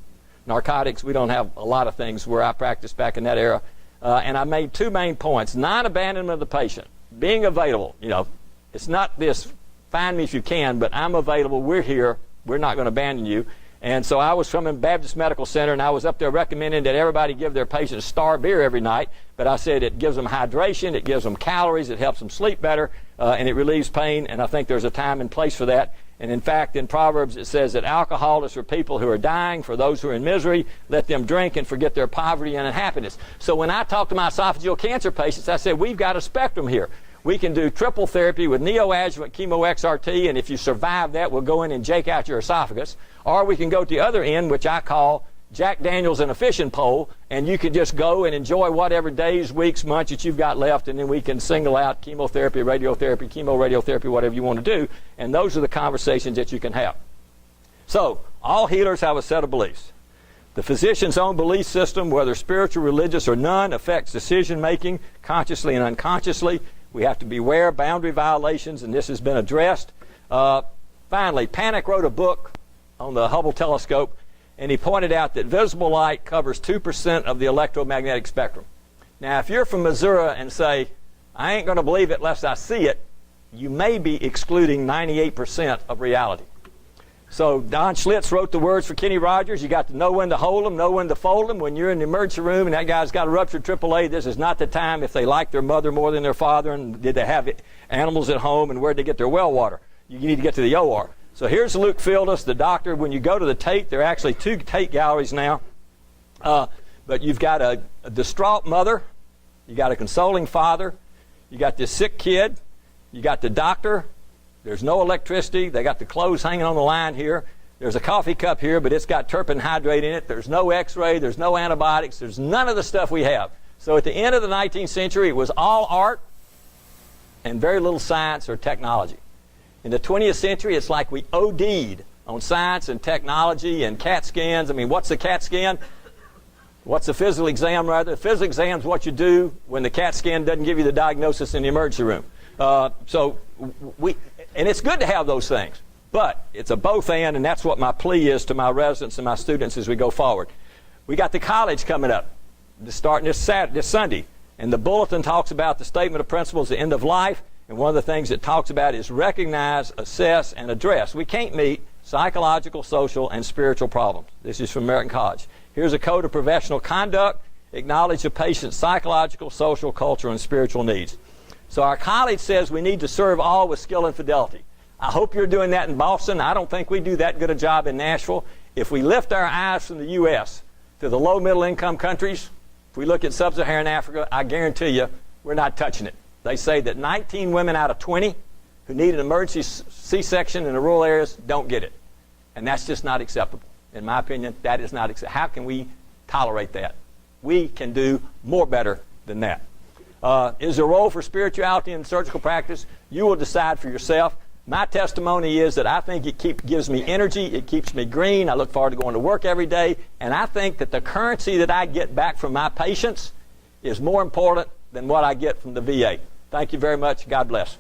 narcotics. We don't have a lot of things where I practiced back in that era. And I made two main points. Non-abandonment of the patient. Being available. You know, it's not this, find me if you can, but I'm available. We're here. We're not going to abandon you. And so I was from a Baptist Medical Center, and I was up there recommending that everybody give their patients Star beer every night. But I said it gives them hydration, it gives them calories, it helps them sleep better, and it relieves pain. And I think there's a time and place for that. And in fact, in Proverbs, it says that alcohol is for people who are dying, for those who are in misery. Let them drink and forget their poverty and unhappiness. So when I talk to my esophageal cancer patients, I said, we've got a spectrum here. We can do triple therapy with neoadjuvant chemo XRT, and if you survive that, we'll go in and jake out your esophagus. Or we can go to the other end, which I call Jack Daniels and a fishing pole, and you can just go and enjoy whatever days, weeks, months that you've got left, and then we can single out chemotherapy, radiotherapy, chemoradiotherapy, whatever you want to do, and those are the conversations that you can have. So, all healers have a set of beliefs. The physician's own belief system, whether spiritual, religious, or none, affects decision-making consciously and unconsciously. We have to beware boundary violations, and this has been addressed. Finally, Panic wrote a book on the Hubble telescope, and he pointed out that visible light covers 2% of the electromagnetic spectrum. Now, if you're from Missouri and say, I ain't going to believe it unless I see it, you may be excluding 98% of reality. So Don Schlitz wrote the words for Kenny Rogers. You got to know when to hold them, know when to fold them. When you're in the emergency room and that guy's got a ruptured AAA, this is not the time if they like their mother more than their father, and did they have animals at home, and where'd they get their well water. You need to get to the OR. So here's Luke Fieldus, the doctor. When you go to the Tate, there are actually 2 Tate galleries now. But you've got a distraught mother. You got a consoling father. You got this sick kid. You got the doctor. There's no electricity. They got the clothes hanging on the line here. There's a coffee cup here, but it's got terpene hydrate in it. There's no x-ray. There's no antibiotics. There's none of the stuff we have. So at the end of the 19th century, it was all art and very little science or technology. In the 20th century, it's like we OD'd on science and technology and CAT scans. I mean, what's a CAT scan? What's a physical exam, rather? A physical exam is what you do when the CAT scan doesn't give you the diagnosis in the emergency room. And it's good to have those things, but it's a both and that's what my plea is to my residents and my students as we go forward. We got the college coming up, starting this Sunday, and the bulletin talks about the statement of principles, the end of life, and one of the things it talks about is recognize, assess, and address. We can't meet psychological, social, and spiritual problems. This is from American College. Here's a code of professional conduct. Acknowledge the patient's psychological, social, cultural, and spiritual needs. So our college says we need to serve all with skill and fidelity. I hope you're doing that in Boston. I don't think we do that good a job in Nashville. If we lift our eyes from the U.S. to the low middle income countries, if we look at sub-Saharan Africa, I guarantee you we're not touching it. They say that 19 women out of 20 who need an emergency C-section in the rural areas don't get it. And that's just not acceptable. In my opinion, that is not acceptable. How can we tolerate that? We can do more better than that. Is there a role for spirituality in surgical practice? You will decide for yourself. My testimony is that I think it gives me energy, it keeps me green, I look forward to going to work every day, and I think that the currency that I get back from my patients is more important than what I get from the VA. Thank you very much. God bless.